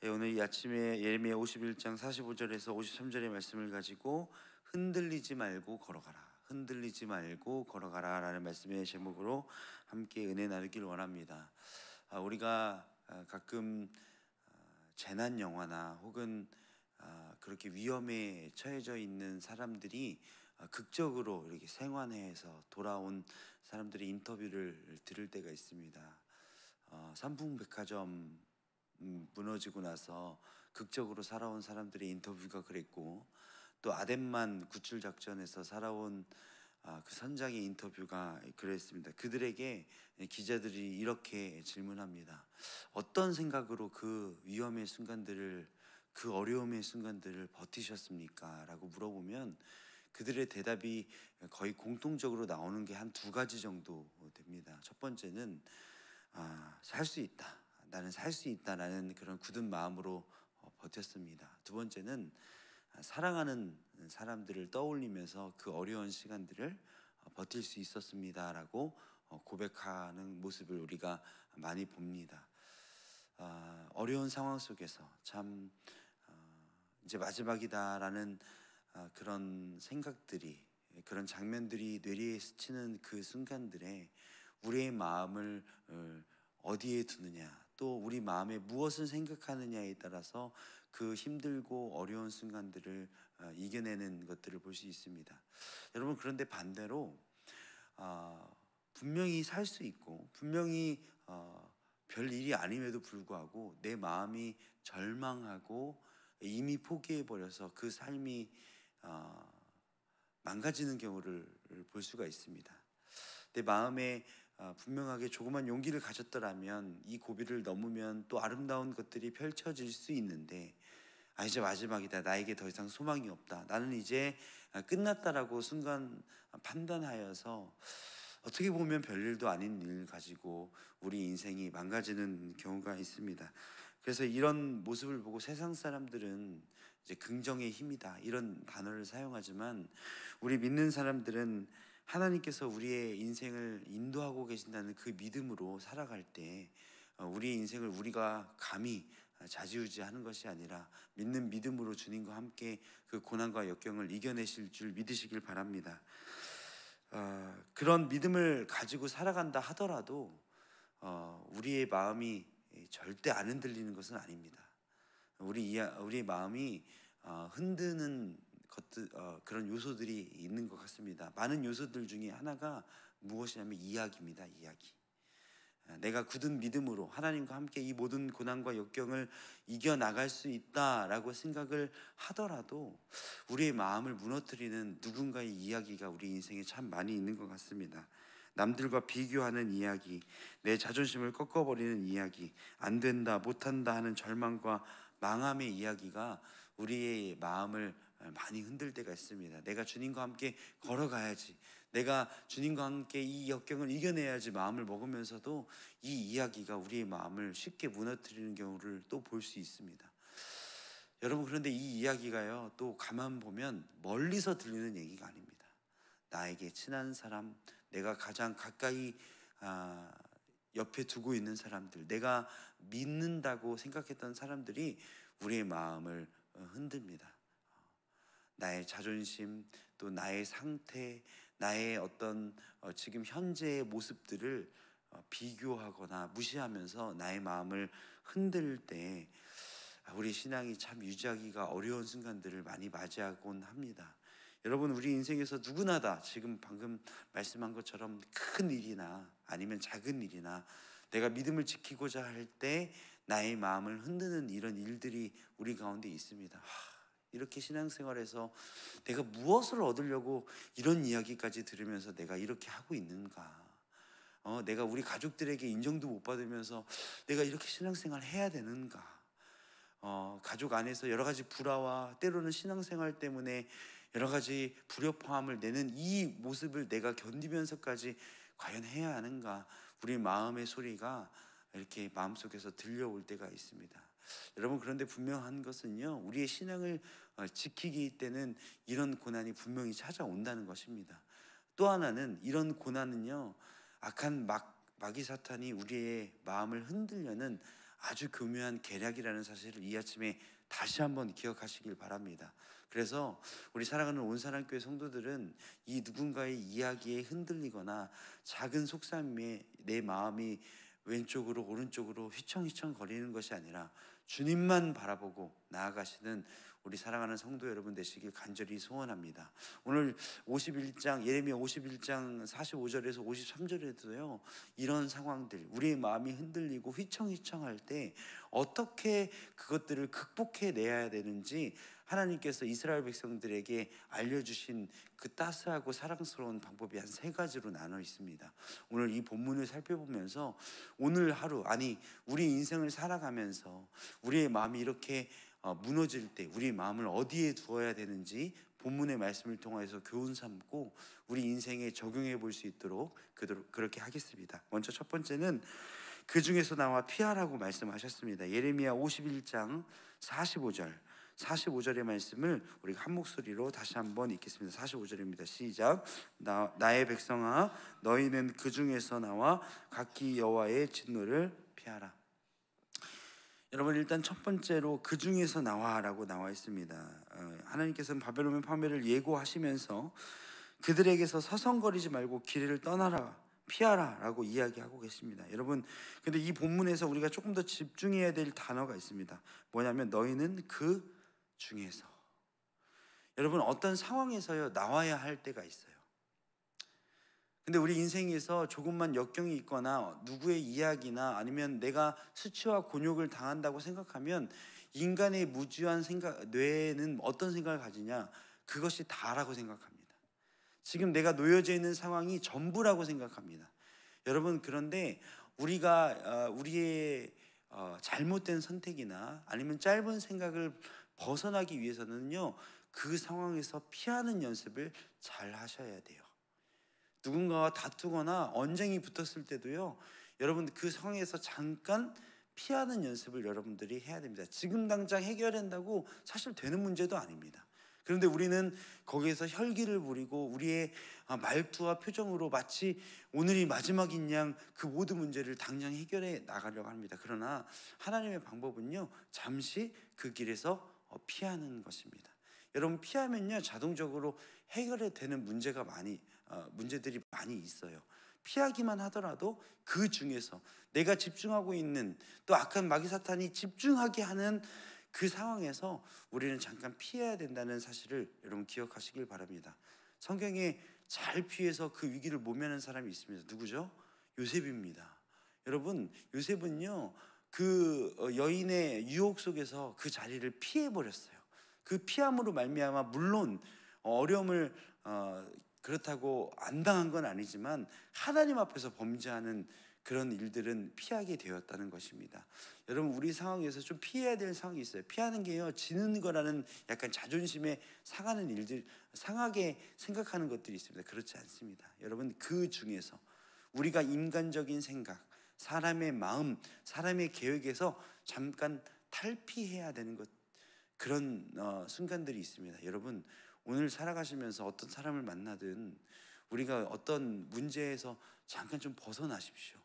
오늘 이 아침에 예레미야 51장 45절에서 53절의 말씀을 가지고 흔들리지 말고 걸어가라, 흔들리지 말고 걸어가라 라는 말씀의 제목으로 함께 은혜 나누기를 원합니다. 우리가 가끔 재난 영화나 혹은 그렇게 위험에 처해져 있는 사람들이 극적으로 이렇게 생환해서 돌아온 사람들의 인터뷰를 들을 때가 있습니다. 삼풍백화점 무너지고 나서 극적으로 살아온 사람들의 인터뷰가 그랬고, 또 아덴만 구출 작전에서 살아온 그 선장의 인터뷰가 그랬습니다. 그들에게 기자들이 이렇게 질문합니다. 어떤 생각으로 그 위험의 순간들을, 그 어려움의 순간들을 버티셨습니까? 라고 물어보면 그들의 대답이 거의 공통적으로 나오는 게 한 두 가지 정도 됩니다. 첫 번째는 살 수 있다, 나는 살 수 있다라는 그런 굳은 마음으로 버텼습니다. 두 번째는 사랑하는 사람들을 떠올리면서 그 어려운 시간들을 버틸 수 있었습니다라고 고백하는 모습을 우리가 많이 봅니다. 어려운 상황 속에서 참 이제 마지막이다라는 그런 생각들이, 그런 장면들이 뇌리에 스치는 그 순간들에 우리의 마음을 어디에 두느냐, 또 우리 마음에 무엇을 생각하느냐에 따라서 그 힘들고 어려운 순간들을 이겨내는 것들을 볼 수 있습니다. 여러분, 그런데 반대로 분명히 살 수 있고 분명히 별 일이 아님에도 불구하고 내 마음이 절망하고 이미 포기해버려서 그 삶이 망가지는 경우를 볼 수가 있습니다. 내 마음에 분명하게 조그만 용기를 가졌더라면 이 고비를 넘으면 또 아름다운 것들이 펼쳐질 수 있는데, 이제 마지막이다, 나에게 더 이상 소망이 없다, 나는 이제 끝났다라고 순간 판단하여서 어떻게 보면 별일도 아닌 일 가지고 우리 인생이 망가지는 경우가 있습니다. 그래서 이런 모습을 보고 세상 사람들은 이제 긍정의 힘이다, 이런 단어를 사용하지만 우리 믿는 사람들은 하나님께서 우리의 인생을 인도하고 계신다는 그 믿음으로 살아갈 때 우리의 인생을 우리가 감히 좌지우지하는 것이 아니라 믿는 믿음으로 주님과 함께 그 고난과 역경을 이겨내실 줄 믿으시길 바랍니다. 그런 믿음을 가지고 살아간다 하더라도 우리의 마음이 절대 안 흔들리는 것은 아닙니다. 우리의 마음이 흔드는 것들, 그런 요소들이 있는 것 같습니다. 많은 요소들 중에 하나가 무엇이냐면 이야기입니다. 이야기. 내가 굳은 믿음으로 하나님과 함께 이 모든 고난과 역경을 이겨나갈 수 있다라고 생각을 하더라도 우리의 마음을 무너뜨리는 누군가의 이야기가 우리 인생에 참 많이 있는 것 같습니다. 남들과 비교하는 이야기, 내 자존심을 꺾어버리는 이야기, 안 된다, 못한다 하는 절망과 망함의 이야기가 우리의 마음을 많이 흔들 때가 있습니다. 내가 주님과 함께 걸어가야지, 내가 주님과 함께 이 역경을 이겨내야지 마음을 먹으면서도 이 이야기가 우리의 마음을 쉽게 무너뜨리는 경우를 또 볼 수 있습니다. 여러분, 그런데 이 이야기가요, 또 가만 보면 멀리서 들리는 얘기가 아닙니다. 나에게 친한 사람, 내가 가장 가까이 옆에 두고 있는 사람들, 내가 믿는다고 생각했던 사람들이 우리의 마음을 흔듭니다. 나의 자존심, 또 나의 상태, 나의 어떤 지금 현재의 모습들을 비교하거나 무시하면서 나의 마음을 흔들 때 우리 신앙이 참 유지하기가 어려운 순간들을 많이 맞이하곤 합니다. 여러분, 우리 인생에서 누구나 다 지금 방금 말씀한 것처럼 큰 일이나 아니면 작은 일이나 내가 믿음을 지키고자 할 때 나의 마음을 흔드는 이런 일들이 우리 가운데 있습니다. 이렇게 신앙생활에서 내가 무엇을 얻으려고 이런 이야기까지 들으면서 내가 이렇게 하고 있는가? 내가 우리 가족들에게 인정도 못 받으면서 내가 이렇게 신앙생활 해야 되는가? 가족 안에서 여러 가지 불화와 때로는 신앙생활 때문에 여러 가지 불협화음을 내는 이 모습을 내가 견디면서까지 과연 해야 하는가? 우리 마음의 소리가 이렇게 마음속에서 들려올 때가 있습니다. 여러분, 그런데 분명한 것은요, 우리의 신앙을 지키기 때는 이런 고난이 분명히 찾아온다는 것입니다. 또 하나는, 이런 고난은요, 악한 마귀 사탄이 우리의 마음을 흔들려는 아주 교묘한 계략이라는 사실을 이 아침에 다시 한번 기억하시길 바랍니다. 그래서 우리 사랑하는 온사랑교회 성도들은 이 누군가의 이야기에 흔들리거나 작은 속삭임에 내 마음이 왼쪽으로 오른쪽으로 휘청휘청 거리는 것이 아니라 주님만 바라보고 나아가시는 우리 사랑하는 성도 여러분 되시길 간절히 소원합니다. 오늘 51장 예레미야 51장 45절에서 53절에도요 이런 상황들, 우리의 마음이 흔들리고 휘청휘청할 때 어떻게 그것들을 극복해 내야 되는지 하나님께서 이스라엘 백성들에게 알려주신 그 따스하고 사랑스러운 방법이 한 3가지로 나눠 있습니다. 오늘 이 본문을 살펴보면서 오늘 하루, 아니 우리 인생을 살아가면서 우리의 마음이 이렇게 무너질 때 우리 마음을 어디에 두어야 되는지 본문의 말씀을 통해서 교훈 삼고 우리 인생에 적용해 볼 수 있도록 그렇게 하겠습니다. 먼저 첫 번째는 그 중에서 나와 피하라고 말씀하셨습니다. 예레미야 51장 45절의 말씀을 우리가 한 목소리로 다시 한번 읽겠습니다. 45절입니다. 시작. 나의 백성아, 너희는 그 중에서 나와 각기 여호와의 진노를 피하라. 여러분, 일단 첫 번째로 그 중에서 나와라고 나와 있습니다. 하나님께서는 바벨론의 파멸을 예고하시면서 그들에게서 서성거리지 말고 길을 떠나라, 피하라 라고 이야기하고 계십니다. 여러분, 근데 이 본문에서 우리가 조금 더 집중해야 될 단어가 있습니다. 뭐냐면 너희는 그 중에서. 여러분, 어떤 상황에서요 나와야 할 때가 있어요. 근데 우리 인생에서 조금만 역경이 있거나 누구의 이야기나 아니면 내가 수치와 곤욕을 당한다고 생각하면 인간의 무지한 뇌에는 어떤 생각을 가지냐, 그것이 다라고 생각합니다. 지금 내가 놓여져 있는 상황이 전부라고 생각합니다. 여러분, 그런데 우리가 우리의 잘못된 선택이나 아니면 짧은 생각을 벗어나기 위해서는요 그 상황에서 피하는 연습을 잘 하셔야 돼요. 누군가와 다투거나 언쟁이 붙었을 때도요 여러분 그 상황에서 잠깐 피하는 연습을 여러분들이 해야 됩니다. 지금 당장 해결한다고 사실 되는 문제도 아닙니다. 그런데 우리는 거기에서 혈기를 부리고 우리의 말투와 표정으로 마치 오늘이 마지막인 양 그 모든 문제를 당장 해결해 나가려고 합니다. 그러나 하나님의 방법은요 잠시 그 길에서 피하는 것입니다. 여러분, 피하면요 자동적으로 해결이 되는 문제들이 많이 있어요. 피하기만 하더라도 그 중에서 내가 집중하고 있는, 또 악한 마귀 사탄이 집중하게 하는 그 상황에서 우리는 잠깐 피해야 된다는 사실을 여러분 기억하시길 바랍니다. 성경에 잘 피해서 그 위기를 모면한 사람이 있습니다. 누구죠? 요셉입니다. 여러분, 요셉은요 그 여인의 유혹 속에서 그 자리를 피해버렸어요. 그 피함으로 말미암아 물론 어려움을 그렇다고 안 당한 건 아니지만 하나님 앞에서 범죄하는 그런 일들은 피하게 되었다는 것입니다. 여러분, 우리 상황에서 좀 피해야 될 상황이 있어요. 피하는 게요 지는 거라는 약간 자존심에 상하는 일들, 상하게 생각하는 것들이 있습니다. 그렇지 않습니다. 여러분, 그 중에서 우리가 인간적인 생각, 사람의 마음, 사람의 계획에서 잠깐 탈피해야 되는 것, 그런 순간들이 있습니다. 여러분, 오늘 살아가시면서 어떤 사람을 만나든 우리가 어떤 문제에서 잠깐 좀 벗어나십시오.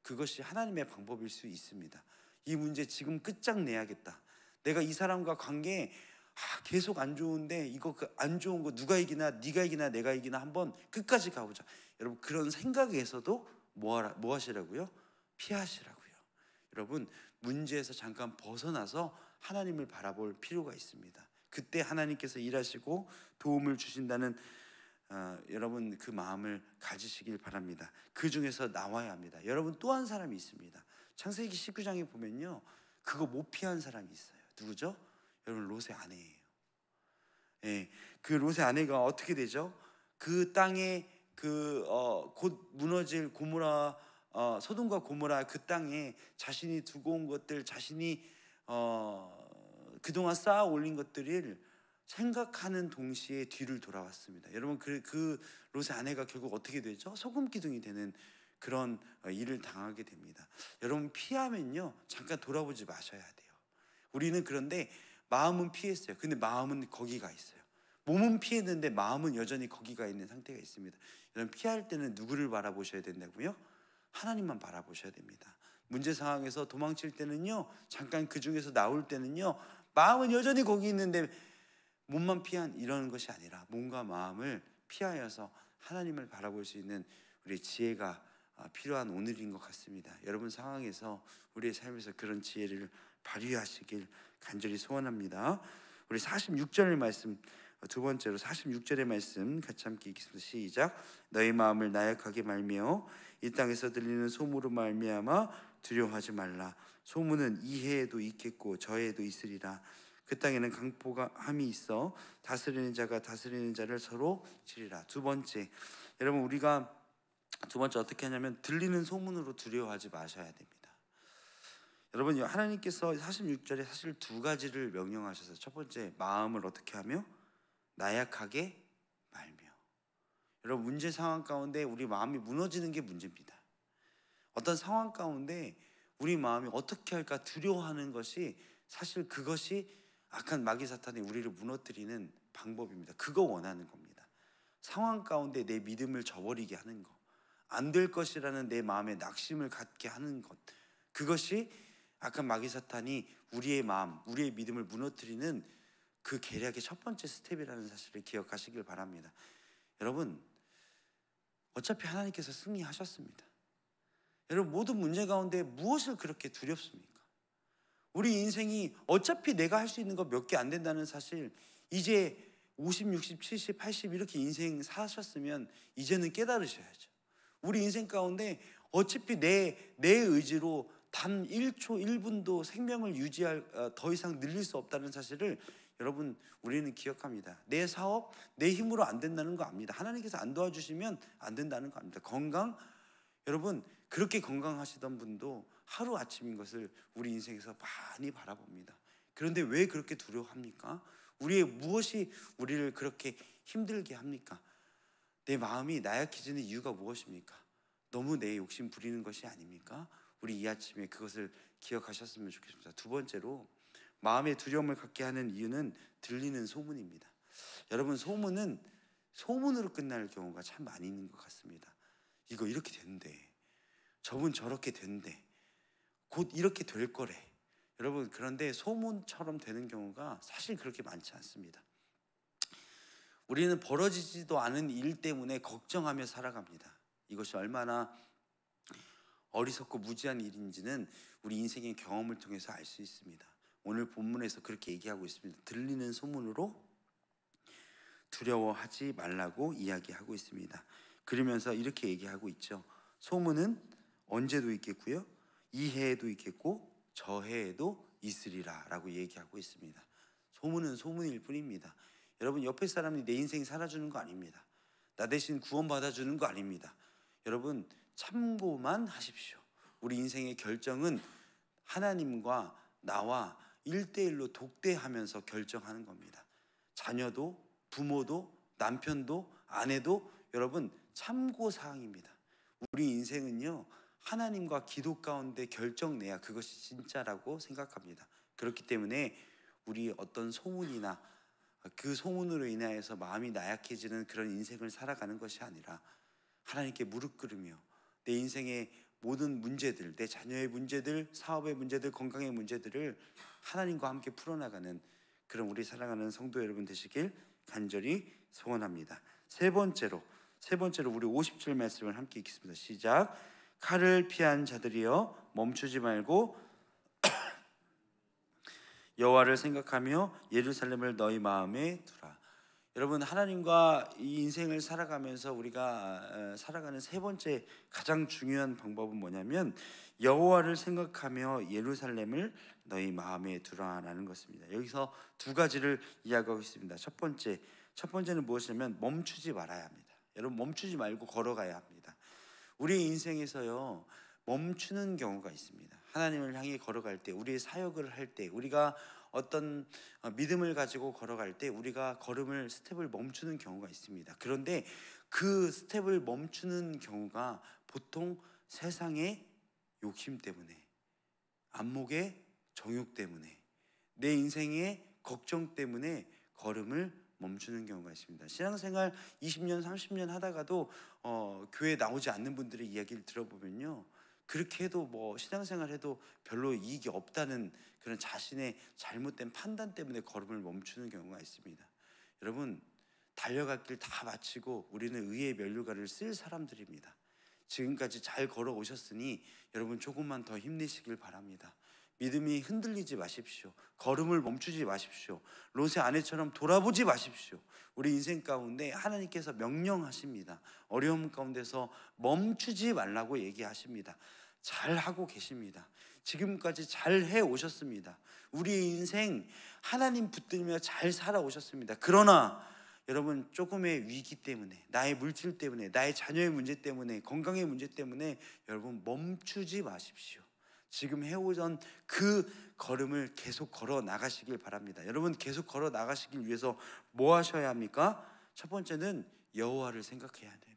그것이 하나님의 방법일 수 있습니다. 이 문제 지금 끝장내야겠다. 내가 이 사람과 관계 계속 안 좋은데 이거 안 좋은 거 누가 이기나, 네가 이기나 내가 이기나 한번 끝까지 가보자. 여러분, 그런 생각에서도 뭐 하시라고요? 피하시라고요. 여러분, 문제에서 잠깐 벗어나서 하나님을 바라볼 필요가 있습니다. 그때 하나님께서 일하시고 도움을 주신다는 여러분 그 마음을 가지시길 바랍니다. 그 중에서 나와야 합니다. 여러분, 또 한 사람이 있습니다. 창세기 19장에 보면요 그거 못 피한 사람이 있어요. 누구죠? 여러분, 롯의 아내예요. 예, 그 롯의 아내가 어떻게 되죠? 그 땅에 곧 무너질 고모라, 소돔과 고모라 그 땅에 자신이 두고 온 것들, 자신이 그동안 쌓아 올린 것들을 생각하는 동시에 뒤를 돌아왔습니다. 여러분, 그 롯의 아내가 결국 어떻게 되죠? 소금 기둥이 되는 그런 일을 당하게 됩니다. 여러분, 피하면요 잠깐 돌아보지 마셔야 돼요. 우리는 그런데 마음은 피했어요. 근데 마음은 거기가 있어요. 몸은 피했는데 마음은 여전히 거기가 있는 상태가 있습니다. 여러분, 피할 때는 누구를 바라보셔야 된다고요? 하나님만 바라보셔야 됩니다. 문제 상황에서 도망칠 때는요, 잠깐 그 중에서 나올 때는요, 마음은 여전히 거기 있는데 몸만 피한 이러는 것이 아니라 몸과 마음을 피하여서 하나님을 바라볼 수 있는 우리 지혜가 필요한 오늘인 것 같습니다. 여러분 상황에서 우리의 삶에서 그런 지혜를 발휘하시길 간절히 소원합니다. 우리 46절의 말씀, 두 번째로 46절의 말씀 같이 함께 읽겠습니다. 시작. 너희 마음을 나약하게 말며 이 땅에서 들리는 소문으로 말미암아 두려워하지 말라. 소문은 이 해에도 있겠고 저 해에도 있으리라. 그 땅에는 강포함이 있어 다스리는 자가 다스리는 자를 서로 치리라. 두 번째, 여러분 우리가 두 번째 어떻게 하냐면 들리는 소문으로 두려워하지 마셔야 됩니다. 여러분 하나님께서 46절에 사실 두 가지를 명령하셔서, 첫 번째 마음을 어떻게 하며 나약하게 말며. 여러분 문제 상황 가운데 우리 마음이 무너지는 게 문제입니다. 어떤 상황 가운데 우리 마음이 어떻게 할까 두려워하는 것이 사실 그것이 악한 마귀 사탄이 우리를 무너뜨리는 방법입니다. 그거 원하는 겁니다. 상황 가운데 내 믿음을 저버리게 하는 것, 안 될 것이라는 내 마음에 낙심을 갖게 하는 것, 그것이 악한 마귀 사탄이 우리의 마음, 우리의 믿음을 무너뜨리는 그 계략의 첫 번째 스텝이라는 사실을 기억하시길 바랍니다. 여러분 어차피 하나님께서 승리하셨습니다. 여러분 모든 문제 가운데 무엇을 그렇게 두렵습니까? 우리 인생이 어차피 내가 할 수 있는 거 몇 개 안 된다는 사실, 이제 50, 60, 70, 80 이렇게 인생 사셨으면 이제는 깨달으셔야죠. 우리 인생 가운데 어차피 내 의지로 단 1초 1분도 생명을 유지할 더 이상 늘릴 수 없다는 사실을 여러분 우리는 기억합니다. 내 사업 내 힘으로 안 된다는 거 압니다. 하나님께서 안 도와주시면 안 된다는 거 압니다. 건강, 여러분 그렇게 건강하시던 분도 하루아침인 것을 우리 인생에서 많이 바라봅니다. 그런데 왜 그렇게 두려워합니까? 우리의 무엇이 우리를 그렇게 힘들게 합니까? 내 마음이 나약해지는 이유가 무엇입니까? 너무 내 욕심 부리는 것이 아닙니까? 우리 이 아침에 그것을 기억하셨으면 좋겠습니다. 두 번째로 마음의 두려움을 갖게 하는 이유는 들리는 소문입니다. 여러분 소문은 소문으로 끝날 경우가 참 많이 있는 것 같습니다. 이거 이렇게 된대, 저분 저렇게 된대, 곧 이렇게 될 거래. 여러분 그런데 소문처럼 되는 경우가 사실 그렇게 많지 않습니다. 우리는 벌어지지도 않은 일 때문에 걱정하며 살아갑니다. 이것이 얼마나 어리석고 무지한 일인지는 우리 인생의 경험을 통해서 알 수 있습니다. 오늘 본문에서 그렇게 얘기하고 있습니다. 들리는 소문으로 두려워하지 말라고 이야기하고 있습니다. 그러면서 이렇게 얘기하고 있죠. 소문은 언제도 있겠고요, 이 해에도 있겠고 저 해에도 있으리라 라고 얘기하고 있습니다. 소문은 소문일 뿐입니다. 여러분 옆에 사람이 내 인생 살아주는 거 아닙니다. 나 대신 구원 받아주는 거 아닙니다. 여러분 참고만 하십시오. 우리 인생의 결정은 하나님과 나와 1대1로 독대하면서 결정하는 겁니다. 자녀도 부모도 남편도 아내도 여러분 참고사항입니다. 우리 인생은요 하나님과 기도 가운데 결정내야 그것이 진짜라고 생각합니다. 그렇기 때문에 우리 어떤 소문이나 그 소문으로 인하여서 마음이 나약해지는 그런 인생을 살아가는 것이 아니라 하나님께 무릎 꿇으며 내 인생의 모든 문제들, 내 자녀의 문제들, 사업의 문제들, 건강의 문제들을 하나님과 함께 풀어나가는 그런 우리 사랑하는 성도 여러분 되시길 간절히 소원합니다. 세 번째로 우리 50절 말씀을 함께 읽겠습니다. 시작. 칼을 피한 자들이여 멈추지 말고 여호와를 생각하며 예루살렘을 너희 마음에 두라. 여러분 하나님과 이 인생을 살아가면서 우리가 살아가는 세 번째 가장 중요한 방법은 뭐냐면 여호와를 생각하며 예루살렘을 너희 마음에 두라라는 것입니다. 여기서 두 가지를 이야기하고 있습니다. 첫 번째는 무엇이냐면 멈추지 말아야 합니다. 여러분 멈추지 말고 걸어가야 합니다. 우리 인생에서요 멈추는 경우가 있습니다. 하나님을 향해 걸어갈 때, 우리의 사역을 할 때, 우리가 어떤 믿음을 가지고 걸어갈 때 우리가 스텝을 멈추는 경우가 있습니다. 그런데 그 스텝을 멈추는 경우가 보통 세상의 욕심 때문에, 안목의 정욕 때문에, 내 인생의 걱정 때문에 걸음을 멈추는 경우가 있습니다. 신앙생활 20년, 30년 하다가도 교회에 나오지 않는 분들의 이야기를 들어보면요, 그렇게 해도 뭐 신앙생활 해도 별로 이익이 없다는 그런 자신의 잘못된 판단 때문에 걸음을 멈추는 경우가 있습니다. 여러분, 달려갈 길 다 마치고 우리는 의의 면류관을 쓸 사람들입니다. 지금까지 잘 걸어오셨으니 여러분 조금만 더 힘내시길 바랍니다. 믿음이 흔들리지 마십시오. 걸음을 멈추지 마십시오. 롯의 아내처럼 돌아보지 마십시오. 우리 인생 가운데 하나님께서 명령하십니다. 어려움 가운데서 멈추지 말라고 얘기하십니다. 잘하고 계십니다. 지금까지 잘 해오셨습니다. 우리의 인생 하나님 붙들며 잘 살아오셨습니다. 그러나 여러분, 조금의 위기 때문에, 나의 물질 때문에, 나의 자녀의 문제 때문에, 건강의 문제 때문에 여러분 멈추지 마십시오. 지금 해오던 그 걸음을 계속 걸어 나가시길 바랍니다. 여러분, 계속 걸어 나가시길 위해서 뭐 하셔야 합니까? 첫 번째는 여호와를 생각해야 됩니다.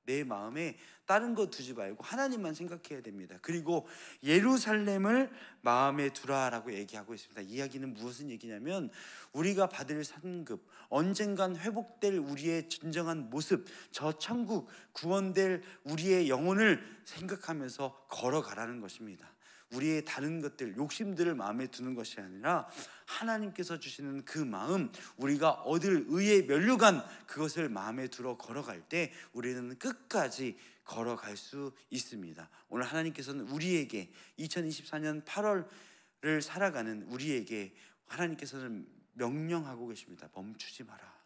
내 마음에 다른 거 두지 말고 하나님만 생각해야 됩니다. 그리고 예루살렘을 마음에 두라라고 얘기하고 있습니다. 이야기는 무슨 얘기냐면 우리가 받을 상급, 언젠간 회복될 우리의 진정한 모습, 저 천국 구원될 우리의 영혼을 생각하면서 걸어가라는 것입니다. 우리의 다른 것들, 욕심들을 마음에 두는 것이 아니라 하나님께서 주시는 그 마음, 우리가 얻을 의의 면류관, 그것을 마음에 두러 걸어갈 때 우리는 끝까지 걸어갈 수 있습니다. 오늘 하나님께서는 우리에게 2024년 8월을 살아가는 우리에게 하나님께서는 명령하고 계십니다. 멈추지 마라.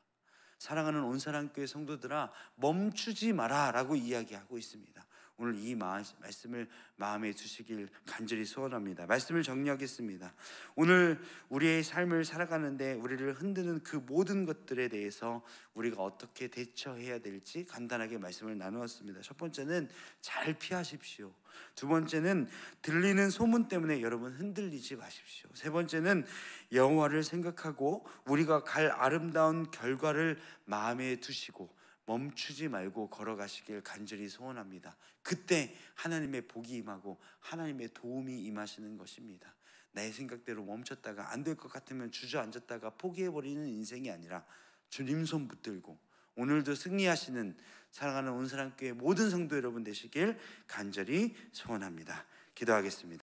사랑하는 온사랑교회 성도들아, 멈추지 마라 라고 이야기하고 있습니다. 오늘 이 말씀을 마음에 두시길 간절히 소원합니다. 말씀을 정리하겠습니다. 오늘 우리의 삶을 살아가는데 우리를 흔드는 그 모든 것들에 대해서 우리가 어떻게 대처해야 될지 간단하게 말씀을 나누었습니다. 첫 번째는 잘 피하십시오. 두 번째는 들리는 소문 때문에 여러분 흔들리지 마십시오. 세 번째는 여호와를 생각하고 우리가 갈 아름다운 결과를 마음에 두시고 멈추지 말고 걸어가시길 간절히 소원합니다. 그때 하나님의 복이 임하고 하나님의 도움이 임하시는 것입니다. 내 생각대로 멈췄다가 안 될 것 같으면 주저앉았다가 포기해버리는 인생이 아니라 주님 손 붙들고 오늘도 승리하시는 사랑하는 온사랑교회 모든 성도 여러분 되시길 간절히 소원합니다. 기도하겠습니다.